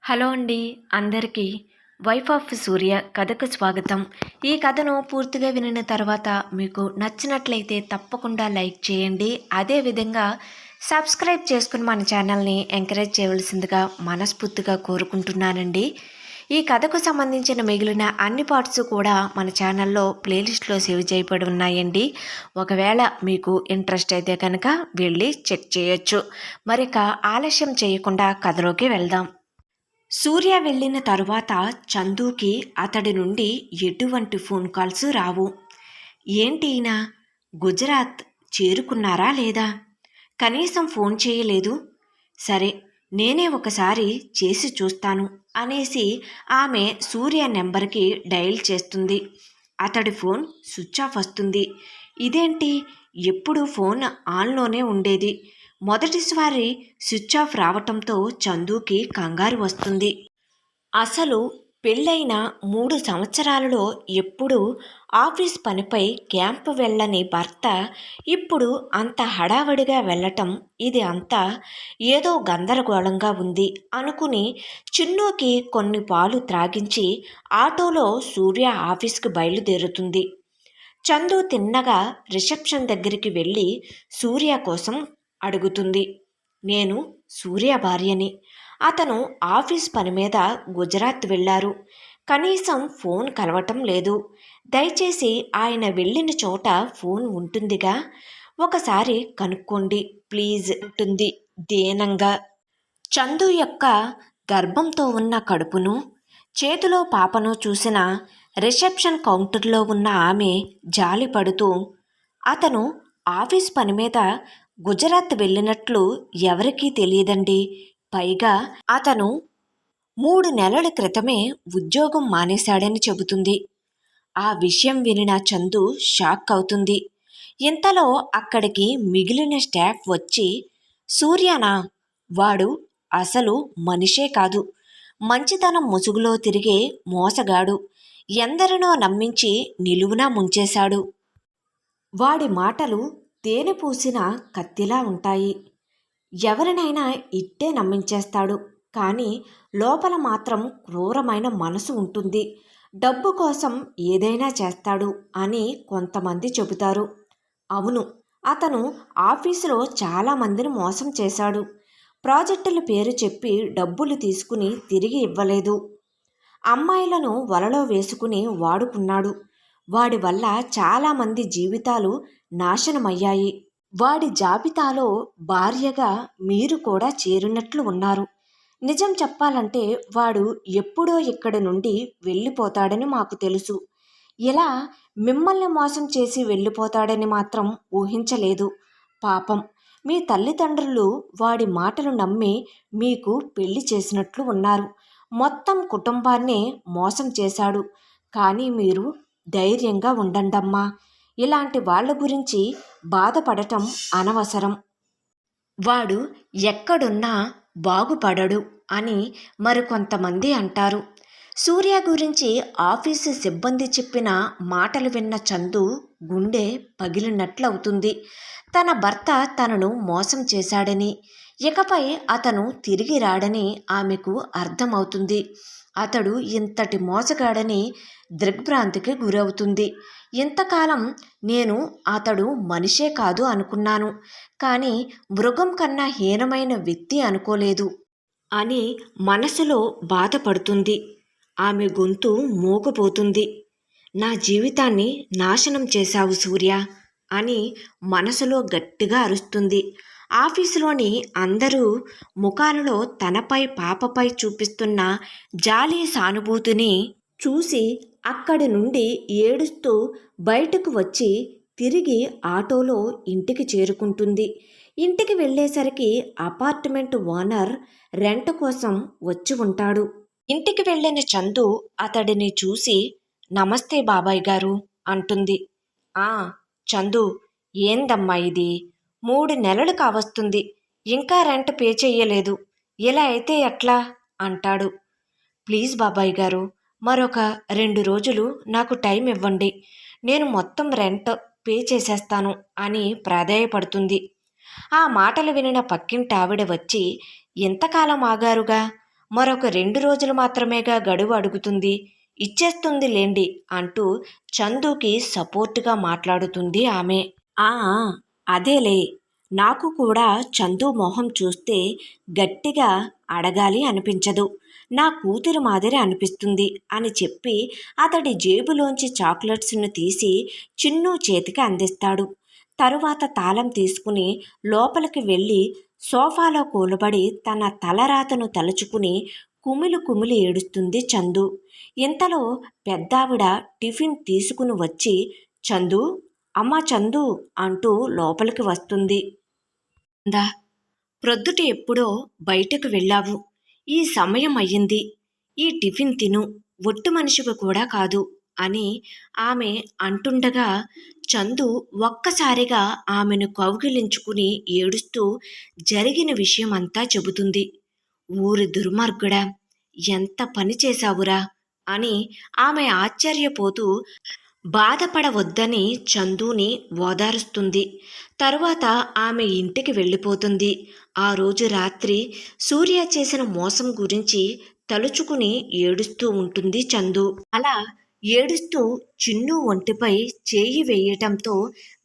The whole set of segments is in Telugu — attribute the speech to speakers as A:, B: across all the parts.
A: హలో అండి అందరికీ వైఫ్ ఆఫ్ సూర్య కథకు స్వాగతం. ఈ కథను పూర్తిగా వినిన తర్వాత మీకు నచ్చినట్లయితే తప్పకుండా లైక్ చేయండి. అదేవిధంగా సబ్స్క్రైబ్ చేసుకుని మన ఛానల్ని ఎంకరేజ్ చేయవలసిందిగా మనస్ఫూర్తిగా కోరుకుంటున్నానండి. ఈ కథకు సంబంధించిన మిగిలిన అన్ని పార్ట్స్ కూడా మన ఛానల్లో ప్లేలిస్ట్లో సేవ్ చేయబడి ఉన్నాయండి. ఒకవేళ మీకు ఇంట్రెస్ట్ అయితే కనుక వెళ్ళి చెక్ చేయొచ్చు. మరిక ఆలస్యం చేయకుండా కథలోకి వెళ్దాం. సూర్య వెళ్ళిన తరువాత చందుకి అతడి నుండి ఎటువంటి ఫోన్ కాల్స్ రావు. ఏంటినా గుజరాత్ చేరుకున్నారా లేదా? కనీసం ఫోన్ చేయలేదు. సరే, నేనే ఒకసారి చేసి చూస్తాను అనేసి ఆమె సూర్య నెంబర్కి డయల్ చేస్తుంది. అతడి ఫోన్ స్విచ్ ఆఫ్ వస్తుంది. ఇదేంటి, ఎప్పుడు ఫోన్ ఆన్లోనే ఉండేది. మొదటిసారి స్విచ్ ఆఫ్ రావటంతో చందుకి కంగారు వస్తుంది. అసలు పెళ్ళైన 3 సంవత్సరాలలో ఎప్పుడూ ఆఫీస్ పనిపై క్యాంపు వెళ్ళని భర్త ఇప్పుడు అంత హడావడిగా వెళ్ళటం, ఇది అంతా ఏదో గందరగోళంగా ఉంది అనుకుని చిన్నుకి కొన్ని పాలు త్రాగించి ఆటోలో సూర్య ఆఫీస్కి బయలుదేరుతుంది. చందు తిన్నగా రిసెప్షన్ దగ్గరికి వెళ్ళి సూర్య కోసం అడుగుతుంది. నేను సూర్య భార్యని. అతను ఆఫీస్ పని మీద గుజరాత్ వెళ్ళారు. కనీసం ఫోన్ కలవటం లేదు. దయచేసి ఆయన వెళ్ళిన చోట ఫోన్ ఉంటుందిగా, ఒకసారి కనుక్కోండి ప్లీజ్ అంటుంది దీనంగా. చందు యొక్క గర్భంతో ఉన్న కడుపును, చేతిలో పాపను చూసిన రిసెప్షన్ కౌంటర్లో ఉన్న ఆమె జాలి పడుతూ, అతను ఆఫీస్ పని మీద గుజరాత్ వెళ్ళినట్లు ఎవరికీ తెలియదండి. పైగా అతను 3 నెలల క్రితమే ఉద్యోగం మానేశాడని చెబుతుంది. ఆ విషయం వినిన చందు షాక్ అవుతుంది. ఇంతలో అక్కడికి మిగిలిన స్టాఫ్ వచ్చి, సూర్యనా? వాడు అసలు మనిషే కాదు, మంచితనం ముసుగులో తిరిగే మోసగాడు. ఎందరినో నమ్మించి నిలువునా ముంచేశాడు. వాడి మాటలు తేనె పూసిన కత్తిలా ఉంటాయి. ఎవరినైనా ఇట్టే నమ్మించేస్తాడు. కానీ లోపల మాత్రం క్రూరమైన మనసు ఉంటుంది. డబ్బు కోసం ఏదైనా చేస్తాడు అని కొంతమంది చెబుతారు. అవును, అతను ఆఫీసులో చాలామందిని మోసం చేశాడు. ప్రాజెక్టుల పేరు చెప్పి డబ్బులు తీసుకుని తిరిగి ఇవ్వలేదు. అమ్మాయిలను వలలో వేసుకుని వాడుకున్నాడు. వాడి వల్ల చాలామంది జీవితాలు నాశనమయ్యాయి. వాడి జాబితాలో భార్యగా మీరు కూడా చేరినట్లు ఉన్నారు. నిజం చెప్పాలంటే వాడు ఎప్పుడో ఇక్కడి నుండి వెళ్ళిపోతాడని మాకు తెలుసు. ఇలా మిమ్మల్ని మోసం చేసి వెళ్ళిపోతాడని మాత్రం ఊహించలేదు. పాపం, మీ తల్లిదండ్రులు వాడి మాటలు నమ్మి మీకు పెళ్లి చేసినట్లు ఉన్నారు. మొత్తం కుటుంబాన్నే మోసం చేశాడు. కానీ మీరు ధైర్యంగా ఉండండమ్మా. ఇలాంటి వాళ్ళ గురించి బాధపడటం అనవసరం. వాడు ఎక్కడున్నా బాగుపడడు అని మరికొంతమంది అంటారు. సూర్య గురించి ఆఫీసు సిబ్బంది చెప్పిన మాటలు విన్న చందు గుండె పగిలినట్లవుతుంది. తన భర్త తనను మోసం చేశాడని, ఇకపై అతను తిరిగి రాడని ఆమెకు అర్థమవుతుంది. అతడు ఇంతటి మోసగాడని దిగ్భ్రాంతికి గురవుతుంది. ఇంతకాలం నేను అతడు మనిషే కాదు అనుకున్నాను, కానీ మృగం కన్నా హీనమైన వ్యక్తి అనుకోలేదు అని మనసులో బాధపడుతుంది. ఆమె గొంతు మూగపోతుంది. నా జీవితాన్ని నాశనం చేశావు సూర్య అని మనసులో గట్టిగా అరుస్తుంది. ఆఫీసులోని అందరూ ముఖాలలో తనపై పాపపై చూపిస్తున్న జాలి సానుభూతిని చూసి అక్కడి నుండి ఏడుస్తూ బయటకు వచ్చి తిరిగి ఆటోలో ఇంటికి చేరుకుంటుంది. ఇంటికి వెళ్ళేసరికి అపార్ట్మెంట్ ఓనర్ రెంట్ కోసం వచ్చి ఉంటాడు. ఇంటికి వెళ్ళిన చందు అతడిని చూసి, నమస్తే బాబాయ్ గారు అంటుంది. ఆ చందు, ఏందమ్మా ఇది? 3 నెలలు కావస్తుంది, ఇంకా రెంట్ పే చెయ్యలేదు. ఇలా అయితే ఎట్లా అంటాడు. ప్లీజ్ బాబాయ్ గారు, మరొక 2 రోజులు నాకు టైం ఇవ్వండి, నేను మొత్తం రెంట్ పే చేసేస్తాను అని ప్రాధేయపడుతుంది. ఆ మాటలు వినిన పక్కింటి ఆవిడ వచ్చి, ఎంతకాలం ఆగారుగా, మరొక 2 రోజులు మాత్రమేగా గడువు అడుగుతుంది, ఇచ్చేస్తుంది లేండి అంటూ చందుకి సపోర్టుగా మాట్లాడుతుంది ఆమె. ఆ ఆ, అదేలే, నాకు కూడా చందు మొహం చూస్తే గట్టిగా అడగాలి అనిపించదు, నా కూతురు మాదిరి అనిపిస్తుంది అని చెప్పి అతడి జేబులోంచి చాక్లెట్స్ను తీసి చిన్ను చేతికి అందిస్తాడు. తరువాత తాళం తీసుకుని లోపలికి వెళ్ళి సోఫాలో కూలబడి తన తలరాతను తలుచుకుని కుమిలి కుమిలి ఏడుస్తుంది చందు. ఇంతలో పెద్దావిడ టిఫిన్ తీసుకుని వచ్చి, చందు, అమ్మా చందు అంటూ లోపలికి వస్తుంది. దా, ప్రొద్దుట ఎప్పుడో బయటకు వెళ్ళావు, ఈ సమయం అయ్యింది, ఈ టిఫిన్ తిను, ఒట్టు మనిషివి కూడా కాదు అని ఆమె అంటుండగా చందు ఒక్కసారిగా ఆమెను కౌగిలించుకుని ఏడుస్తూ జరిగిన విషయమంతా చెబుతుంది. ఊరి దుర్మార్గుడా, ఎంత పని చేశావురా అని ఆమె ఆశ్చర్యపోతూ బాధపడవద్దని చందుని ఓదారుస్తుంది. తరువాత ఆమె ఇంటికి వెళ్ళిపోతుంది. ఆ రోజు రాత్రి సూర్య చేసిన మోసం గురించి తలుచుకుని ఏడుస్తూ ఉంటుంది చందు. అలా ఏడుస్తూ చిన్ను ఒంటిపై చేయి వేయటంతో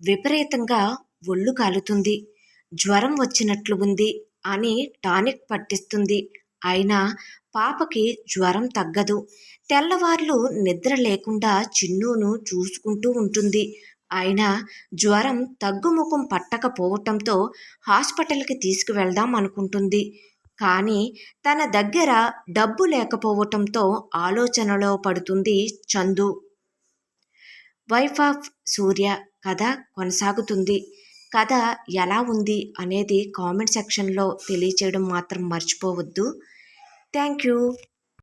A: విపరీతంగా ఒళ్ళు కాలుతుంది. జ్వరం వచ్చినట్లు ఉంది అని టానిక్ పట్టిస్తుంది. అయినా పాపకి జ్వరం తగ్గదు. తెల్లవార్లు నిద్ర లేకుండా చిన్నును చూసుకుంటూ ఉంటుంది. అయినా జ్వరం తగ్గుముఖం పట్టకపోవటంతో హాస్పిటల్కి తీసుకువెళ్దాం అనుకుంటుంది. కానీ తన దగ్గర డబ్బు లేకపోవటంతో ఆలోచనలో పడుతుంది చందు. వైఫ్ ఆఫ్ సూర్య కథ కొనసాగుతుంది. కథ ఎలా ఉంది అనేది కామెంట్ సెక్షన్లో తెలియచేయడం మాత్రం మర్చిపోవద్దు. Thank you.